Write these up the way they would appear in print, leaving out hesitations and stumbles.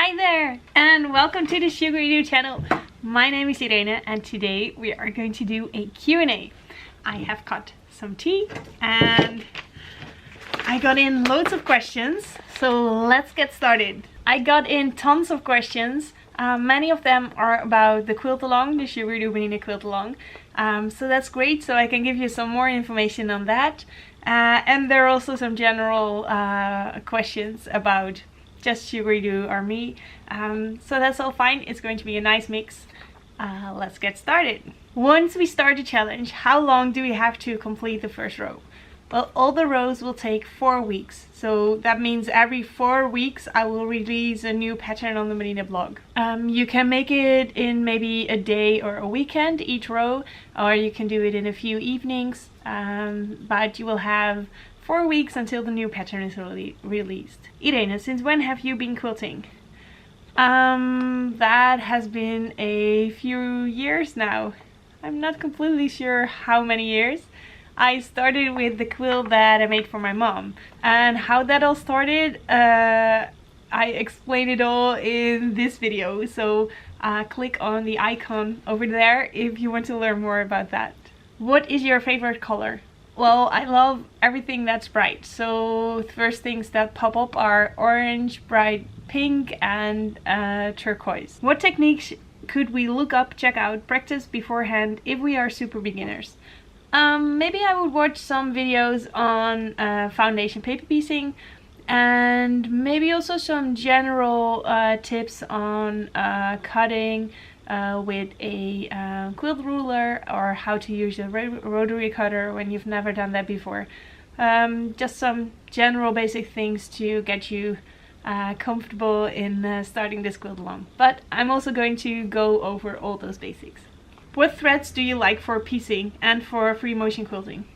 Hi there and welcome to the Sugaridoo channel. My name is Irene and today we are going to do a Q&A. I have cut some tea and I got in loads of questions, so let's get started. I got in tons of questions. Many of them are about the quilt along, the Sugaridoo Bernina Quilt along. So that's great, so I can give you some more information on that. And there are also some general questions about just Sugaridoo or me. So that's all fine. It's going to be a nice mix. Let's get started. Once we start the challenge, how long do we have to complete the first row? Well, all the rows will take 4 weeks. So that means every 4 weeks I will release a new pattern on the Bernina blog. You can make it in maybe a day or a weekend each row, or you can do it in a few evenings. But you will have 4 weeks until the new pattern is released. Irene, since when have you been quilting? That has been a few years now. I'm not completely sure how many years. I started with the quilt that I made for my mom, and how that all started, I explain it all in this video, so click on the icon over there if you want to learn more about that. What is your favorite color? Well, I love everything that's bright, so the first things that pop up are orange, bright pink and turquoise. What techniques could we look up, check out, practice beforehand if we are super beginners? Maybe I would watch some videos on foundation paper piecing, and maybe also some general tips on cutting with a quilt ruler, or how to use a rotary cutter when you've never done that before. Just some general basic things to get you comfortable in starting this quilt along. But I'm also going to go over all those basics. What threads do you like for piecing and for free motion quilting?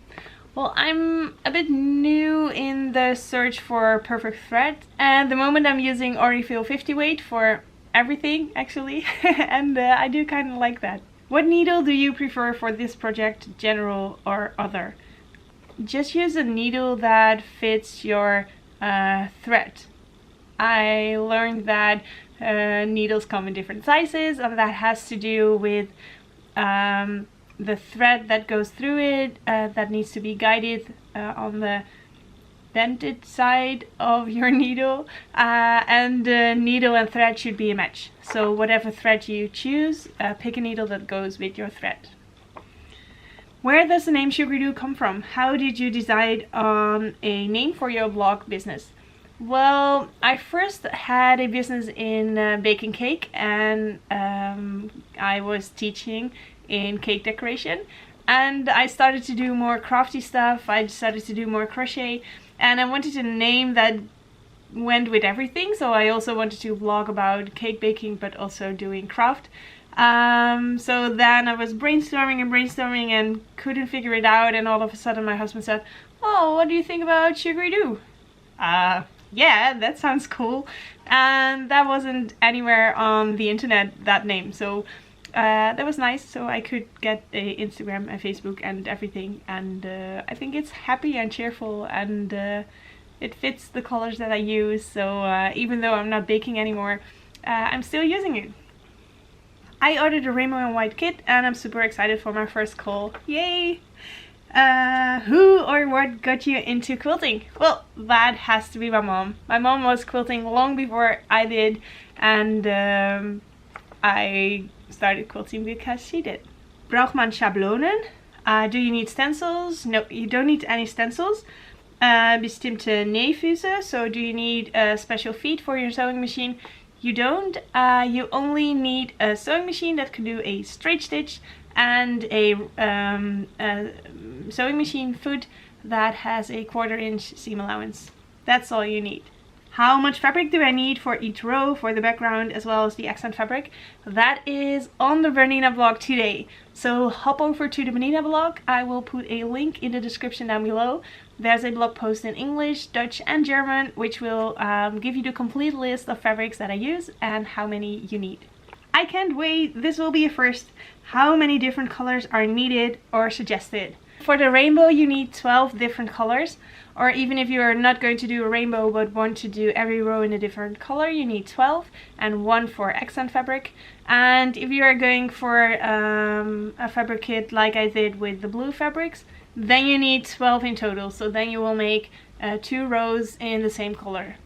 Well, I'm a bit new in the search for perfect thread. At the moment I'm using Orifil 50 weight for everything actually, and I do kind of like that. What needle do you prefer for this project, general or other? Just use a needle that fits your thread. I learned that needles come in different sizes, and that has to do with the thread that goes through it, that needs to be guided on the dented side of your needle, and needle and thread should be a match. So whatever thread you choose, pick a needle that goes with your thread. Where does the name Sugaridoo come from? How did you decide on a name for your blog business? Well, I first had a business in baking cake, and I was teaching in cake decoration, and I started to do more crafty stuff. I started to do more crochet, and I wanted a name that went with everything, so I also wanted to blog about cake baking but also doing craft. So then I was brainstorming and couldn't figure it out, and all of a sudden my husband said, "Oh, what do you think about Sugaridoo?" Yeah, that sounds cool. And that wasn't anywhere on the internet, that name, so that was nice. So I could get a Instagram and Facebook and everything, and I think it's happy and cheerful, and it fits the colors that I use, so even though I'm not baking anymore, I'm still using it. I ordered a rainbow and white kit and I'm super excited for my first call. Yay! Who or what got you into quilting? Well, that has to be my mom. My mom was quilting long before I did, and I started quilting because she did. Braucht man Schablonen? Do you need stencils? No, you don't need any stencils. Bestimmte Nähfüße? So do you need special feet for your sewing machine? You don't. You only need a sewing machine that can do a straight stitch, and a sewing machine foot that has a 1/4 inch seam allowance. That's all you need. How much fabric do I need for each row, for the background as well as the accent fabric? That is on the Bernina blog today. So hop over to the Bernina blog. I will put a link in the description down below. There's a blog post in English, Dutch and German, which will give you the complete list of fabrics that I use and how many you need. I can't wait, this will be a first. How many different colors are needed or suggested? For the rainbow you need 12 different colors, or even if you're not going to do a rainbow but want to do every row in a different color, you need 12 and 1 for accent fabric. And if you are going for a fabric kit like I did with the blue fabrics, then you need 12 in total, so then you will make 2 rows in the same color.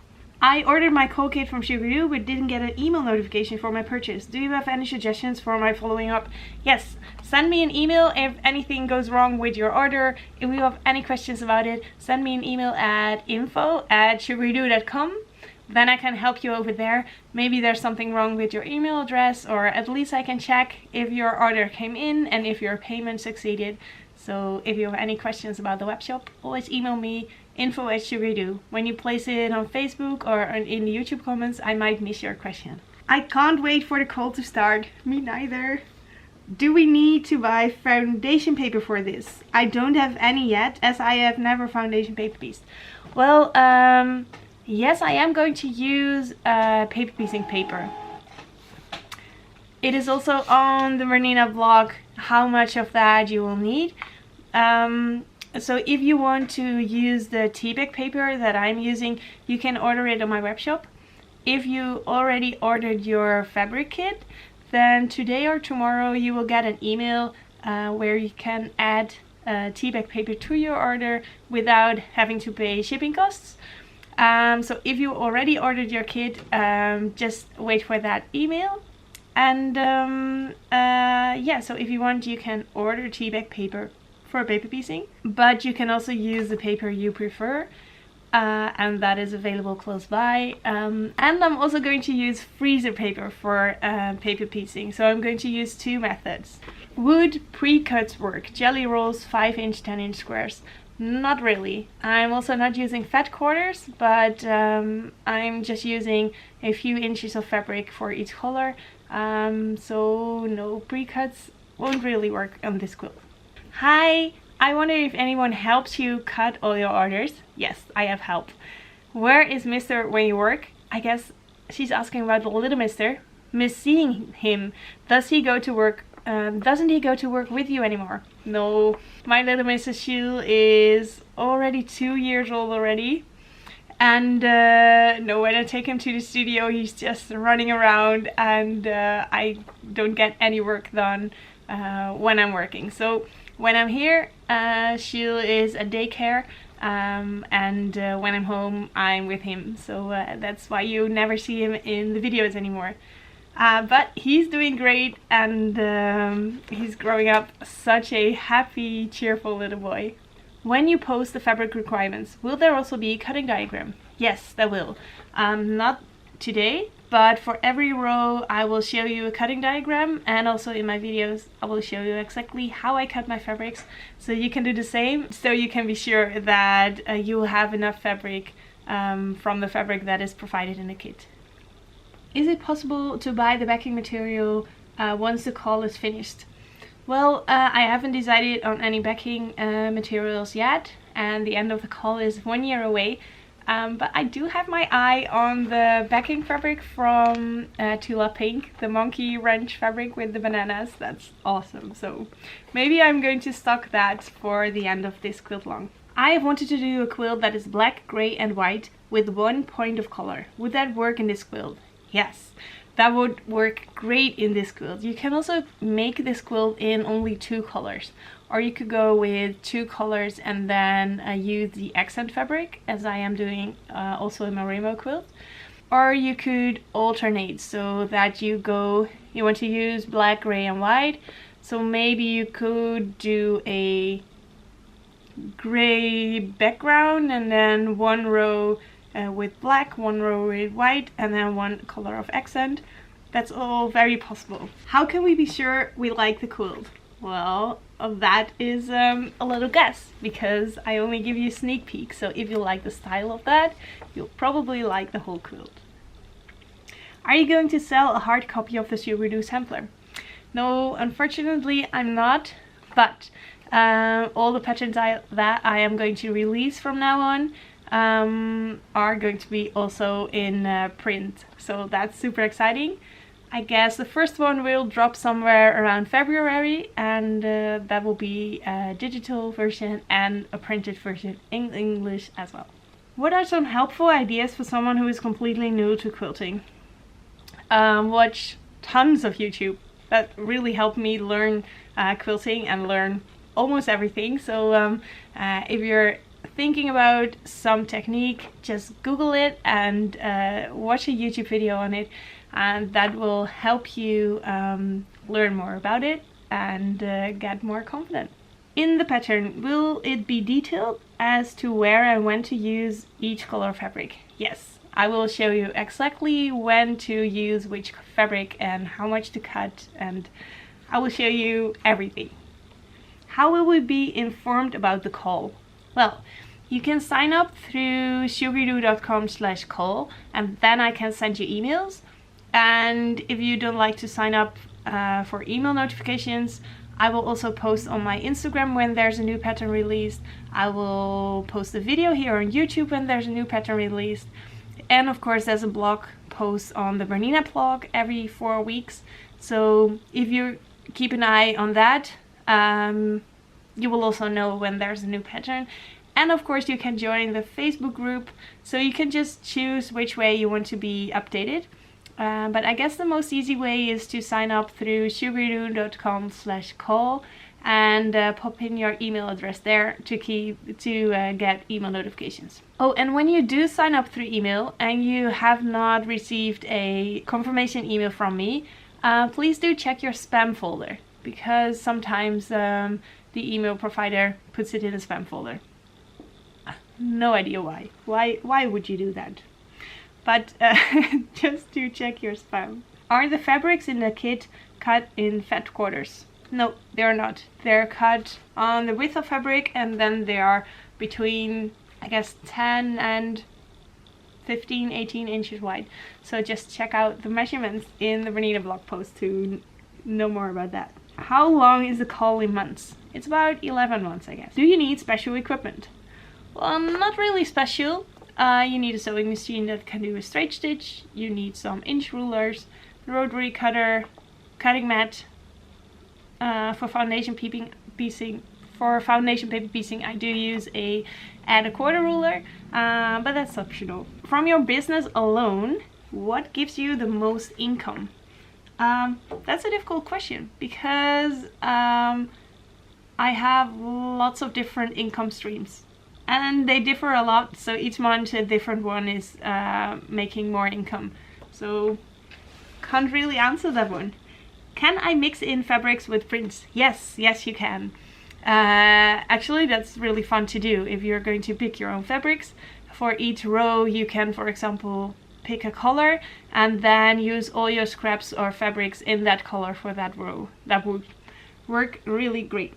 I ordered my quilt kit from Sugaridoo but didn't get an email notification for my purchase. Do you have any suggestions for my following up? Yes, send me an email if anything goes wrong with your order. If you have any questions about it, send me an email at info@sugaridoo.com. Then I can help you over there. Maybe there's something wrong with your email address, or at least I can check if your order came in and if your payment succeeded. So if you have any questions about the webshop, always email me, info@Sugaridoo. When you place it on Facebook or in the YouTube comments, I might miss your question. I can't wait for the quilt to start. Me neither. Do we need to buy foundation paper for this? I don't have any yet, as I have never foundation paper pieced. Well, yes, I am going to use paper piecing paper. It is also on the Bernina blog how much of that you will need. So if you want to use the tea bag paper that I'm using, you can order it on my web shop. If you already ordered your fabric kit, then today or tomorrow you will get an email where you can add tea bag paper to your order without having to pay shipping costs. So if you already ordered your kit, just wait for that email. And yeah, so if you want, you can order tea bag paper for paper piecing, but you can also use the paper you prefer, and that is available close by. And I'm also going to use freezer paper for paper piecing, so I'm going to use 2 methods. Would precuts work? Jelly rolls, 5-inch, 10-inch squares? Not really. I'm also not using fat quarters, but I'm just using a few inches of fabric for each color, so no, precuts won't really work on this quilt. Hi, I wonder if anyone helps you cut all your orders. Yes, I have help. Where is Mr. when you work? I guess she's asking about the little Mr. Miss seeing him. Does he go to work? Doesn't he go to work with you anymore? No, my little Mrs. Shield is already 2 years old already. And no, when I take him to the studio, he's just running around, and I don't get any work done when I'm working. So when I'm here, Shield is at daycare, and when I'm home, I'm with him. So that's why you never see him in the videos anymore. But he's doing great, and he's growing up such a happy, cheerful little boy. When you post the fabric requirements, will there also be a cutting diagram? Yes, there will. Not today, but for every row I will show you a cutting diagram, and also in my videos I will show you exactly how I cut my fabrics, so you can do the same, so you can be sure that you will have enough fabric from the fabric that is provided in the kit. Is it possible to buy the backing material once the call is finished? Well, I haven't decided on any backing materials yet, and the end of the call is 1 year away. But I do have my eye on the backing fabric from Tula Pink, the monkey wrench fabric with the bananas. That's awesome. So maybe I'm going to stock that for the end of this quilt long. I have wanted to do a quilt that is black, grey and white with 1 point of color. Would that work in this quilt? Yes, that would work great in this quilt. You can also make this quilt in only 2 colors. Or you could go with 2 colors and then use the accent fabric, as I am doing also in my rainbow quilt. Or you could alternate, so that you want to use black, gray and white. So maybe you could do a gray background and then 1 row with black, 1 row with white, and then 1 color of accent. That's all very possible. How can we be sure we like the quilt? Well, that is a little guess, because I only give you a sneak peek. So if you like the style of that, you'll probably like the whole quilt. Are you going to sell a hard copy of the Sugaridoo Sampler? No, unfortunately I'm not, but all the patterns that I am going to release from now on are going to be also in print. So that's super exciting. I guess the first one will drop somewhere around February, and that will be a digital version and a printed version in English as well. What are some helpful ideas for someone who is completely new to quilting? Watch tons of YouTube. That really helped me learn quilting and learn almost everything. So if you're thinking about some technique, just Google it and watch a YouTube video on it, and that will help you learn more about it and get more confident. In the pattern, will it be detailed as to where and when to use each color fabric? Yes, I will show you exactly when to use which fabric and how much to cut, and I will show you everything. How will we be informed about the call? Well, you can sign up through sugaridoo.com/call, and then I can send you emails. And if you don't like to sign up for email notifications, I will also post on my Instagram when there's a new pattern released. I will post a video here on YouTube when there's a new pattern released. And of course there's a blog post on the Bernina blog every 4 weeks. So if you keep an eye on that, you will also know when there's a new pattern. And of course you can join the Facebook group, so you can just choose which way you want to be updated. But I guess the most easy way is to sign up through sugaridoo.com/call and pop in your email address there to get email notifications. Oh, and when you do sign up through email and you have not received a confirmation email from me, please do check your spam folder, because sometimes the email provider puts it in a spam folder. No idea why. Why would you do that? But just to check your spam. Are the fabrics in the kit cut in fat quarters? No, they're not. They're cut on the width of fabric, and then they are between, I guess, 10 and 15, 18 inches wide. So just check out the measurements in the Bernina blog post to know more about that. How long is the call in months? It's about 11 months, I guess. Do you need special equipment? Well, not really special. You need a sewing machine that can do a straight stitch. You need some inch rulers, rotary cutter, cutting mat. For foundation piecing, I do use a 1/4 ruler, but that's optional. From your business alone, what gives you the most income? That's a difficult question, because I have lots of different income streams. And they differ a lot, so each month a different one is making more income. So can't really answer that one. Can I mix in fabrics with prints? Yes, you can. Actually, that's really fun to do if you're going to pick your own fabrics. For each row you can, for example, pick a color and then use all your scraps or fabrics in that color for that row. That would work really great.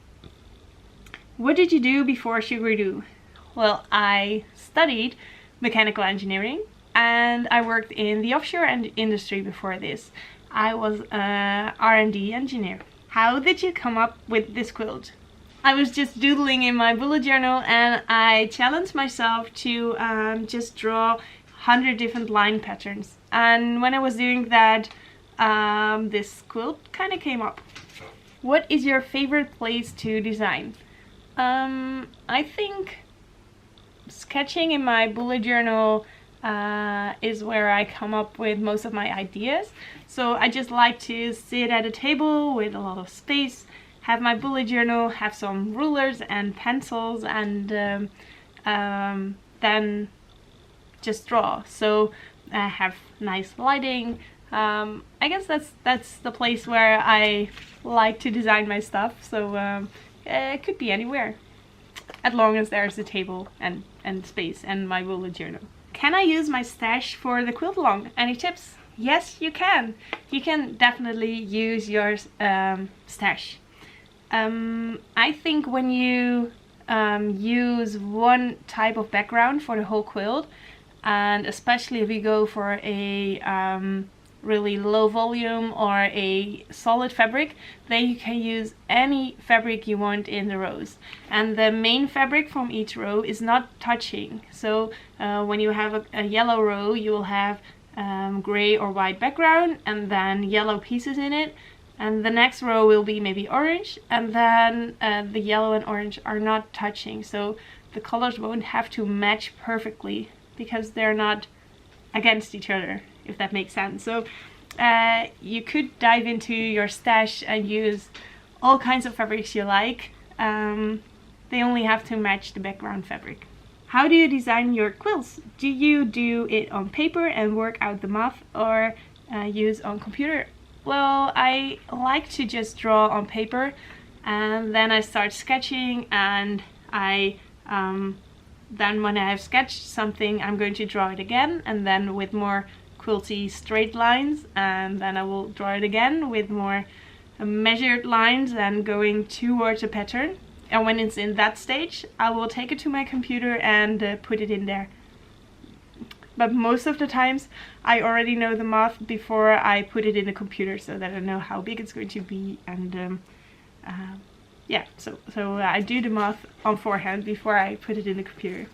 What did you do before Sugaridoo? Well, I studied mechanical engineering and I worked in the offshore industry before this. I was an R&D engineer. How did you come up with this quilt? I was just doodling in my bullet journal, and I challenged myself to just draw 100 different line patterns. And when I was doing that, this quilt kind of came up. What is your favorite place to design? I think sketching in my bullet journal is where I come up with most of my ideas. So I just like to sit at a table with a lot of space, have my bullet journal, have some rulers and pencils, and then just draw. So I have nice lighting. I guess that's the place where I like to design my stuff. So it could be anywhere, as long as there's a table and space and my bullet journal. Can I use my stash for the quilt along? Any tips? Yes, you can. You can definitely use your stash. I think when you use one type of background for the whole quilt, and especially if you go for a really low volume or a solid fabric, then you can use any fabric you want in the rows, and the main fabric from each row is not touching. So when you have a yellow row, you will have gray or white background and then yellow pieces in it. And the next row will be maybe orange, and then the yellow and orange are not touching, so the colors won't have to match perfectly because they're not against each other, if that makes sense. So you could dive into your stash and use all kinds of fabrics you like. They only have to match the background fabric. How do you design your quilts? Do you do it on paper and work out the moth, or use on computer? Well, I like to just draw on paper, and then I start sketching, and then when I have sketched something, I'm going to draw it again, and then with more quilty straight lines, and then I will draw it again with more measured lines and going towards a pattern. And when it's in that stage, I will take it to my computer and put it in there. But most of the times I already know the moth before I put it in the computer, so that I know how big it's going to be. And yeah, so I do the moth on forehand before I put it in the computer.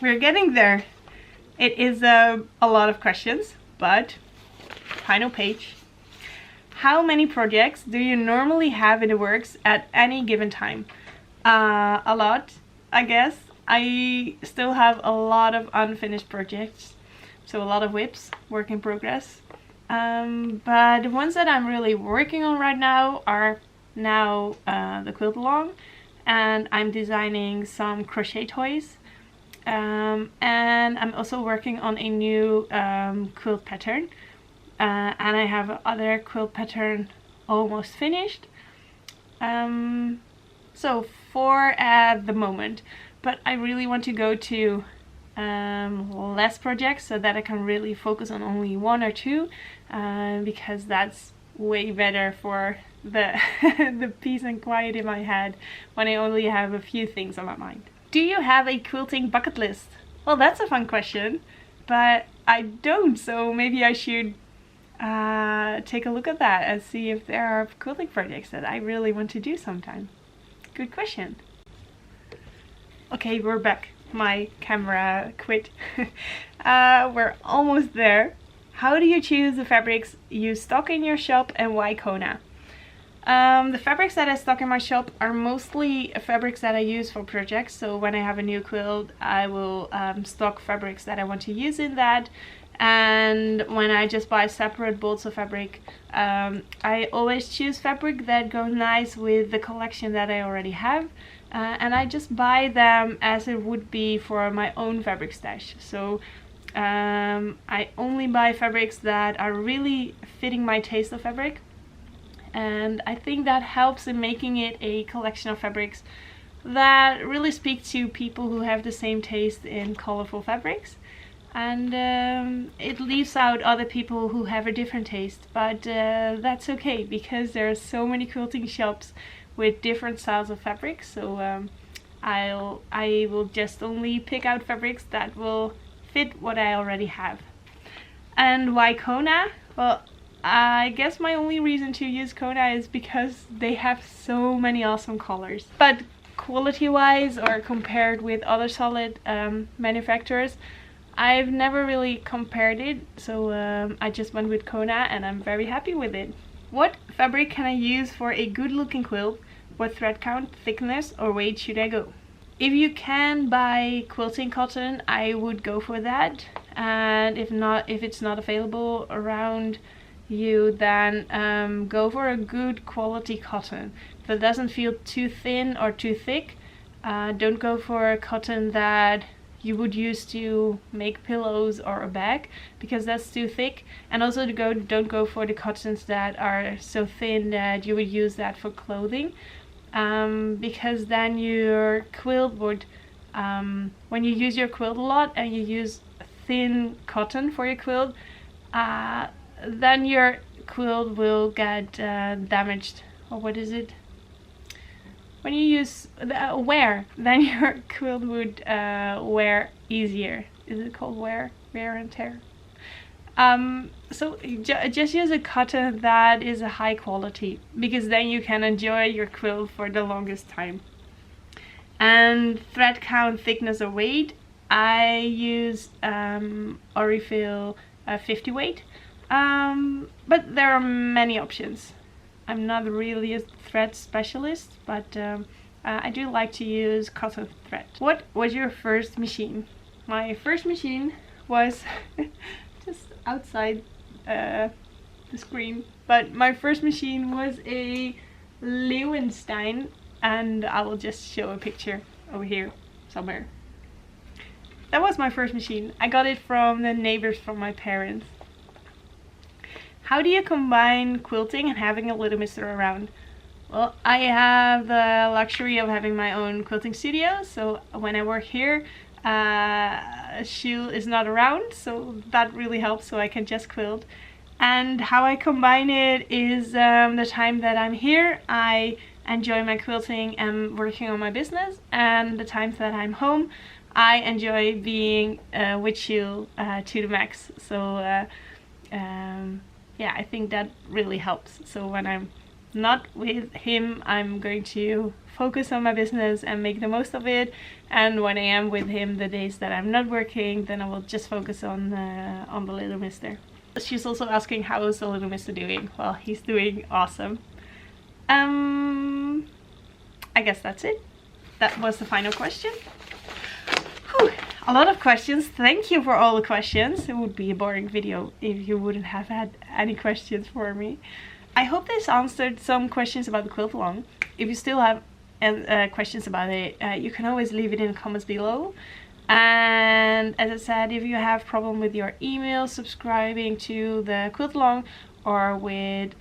We're getting there. It is a lot of questions, but final page. How many projects do you normally have in the works at any given time? A lot, I guess. I still have a lot of unfinished projects, so a lot of whips, work in progress. But the ones that I'm really working on right now are now the quilt along, and I'm designing some crochet toys. And I'm also working on a new quilt pattern, and I have other quilt pattern almost finished. So 4 at the moment. But I really want to go to less projects so that I can really focus on only 1 or 2, because that's way better for the the peace and quiet in my head when I only have a few things on my mind. Do you have a quilting bucket list? Well, that's a fun question, but I don't, so maybe I should take a look at that and see if there are quilting projects that I really want to do sometime. Good question. Okay, we're back. My camera quit. We're almost there. How do you choose the fabrics you stock in your shop, and why Kona? The fabrics that I stock in my shop are mostly fabrics that I use for projects. So when I have a new quilt, I will stock fabrics that I want to use in that. And when I just buy separate bolts of fabric, I always choose fabric that goes nice with the collection that I already have. And I just buy them as it would be for my own fabric stash. So I only buy fabrics that are really fitting my taste of fabric. And I think that helps in making it a collection of fabrics that really speak to people who have the same taste in colorful fabrics. And it leaves out other people who have a different taste, but that's okay, because there are so many quilting shops with different styles of fabrics. So I will just only pick out fabrics that will fit what I already have. And why Kona? Well, I guess my only reason to use Kona is because they have so many awesome colors. But quality wise, or compared with other solid manufacturers, I've never really compared it, so I just went with Kona and I'm very happy with it. What fabric can I use for a good looking quilt? What thread count, thickness or weight should I go? If you can buy quilting cotton, I would go for that. And if it's not available around you, then go for a good quality cotton that doesn't feel too thin or too thick. Don't go for a cotton that you would use to make pillows or a bag, because that's too thick. And also don't go for the cottons that are so thin that you would use that for clothing, because then your quilt would, when you use your quilt a lot and you use thin cotton for your quilt, then your quilt will get damaged, or what is it? When you use wear, then your quilt would wear easier. Is it called wear? Wear and tear. So just use a cotton that is a high quality, because then you can enjoy your quilt for the longest time. And thread count, thickness or weight, I use Orifil 50 weight, but there are many options. I'm not really a thread specialist, but I do like to use cotton thread. What was your first machine? My first machine was just outside the screen, but my first machine was a Leeuwenstein, and I will just show a picture over here somewhere. That was my first machine. I got it from the neighbors from my parents. How do you combine quilting and having a little mister around? Well, I have the luxury of having my own quilting studio, so when I work here, Shul is not around, so that really helps, so I can just quilt. And how I combine it is the time that I'm here, I enjoy my quilting and working on my business, and the times that I'm home, I enjoy being with Shul to the max. So yeah, I think that really helps. So when I'm not with him, I'm going to focus on my business and make the most of it, and when I am with him, the days that I'm not working, then I will just focus on the little mister. She's also asking, how is the little mister doing? Well, he's doing awesome. I guess that's it. That was the final question. Whew, a lot of questions. Thank you for all the questions. It would be a boring video if you wouldn't have had any questions for me. I hope this answered some questions about the quilt along. If you still have questions about it, you can always leave it in the comments below. And as I said, if you have problem with your email subscribing to the quilt along, or with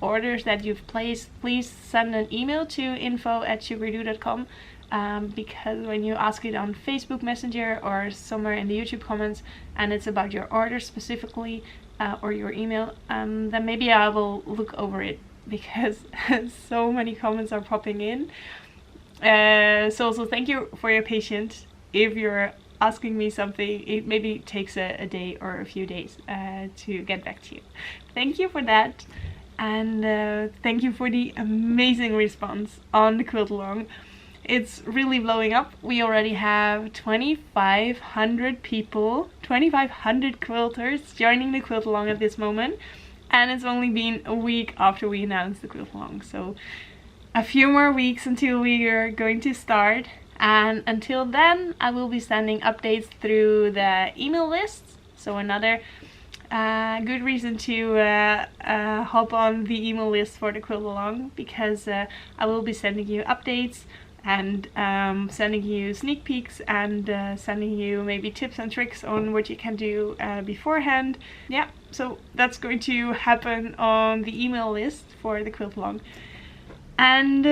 orders that you've placed, please send an email to info@sugaridoo.com, because when you ask it on Facebook Messenger or somewhere in the YouTube comments and it's about your order specifically, or your email, then maybe I will look over it, because so many comments are popping in. So also thank you for your patience. If you're asking me something, it maybe takes a day or a few days to get back to you. Thank you for that, and thank you for the amazing response on the quilt along. It's really blowing up. We already have 2,500 people, 2,500 quilters joining the quilt along at this moment, and it's only been a week after we announced the quilt along, so a few more weeks until we are going to start. And until then, I will be sending updates through the email list. So another good reason to hop on the email list for the quilt along, because I will be sending you updates and sending you sneak peeks and sending you maybe tips and tricks on what you can do beforehand. Yeah, so that's going to happen on the email list for the quilt along. And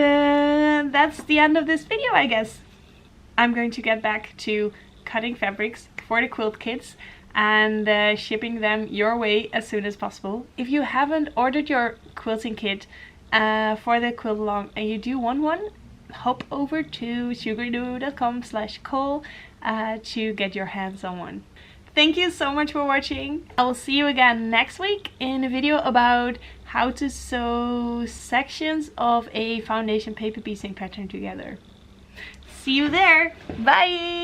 that's the end of this video, I guess. I'm going to get back to cutting fabrics for the quilt kits and shipping them your way as soon as possible. If you haven't ordered your quilting kit for the quilt along and you do want one, hop over to sugaridoo.com/call to get your hands on one. Thank you so much for watching. I will see you again next week in a video about how to sew sections of a foundation paper piecing pattern together. See you there. Bye.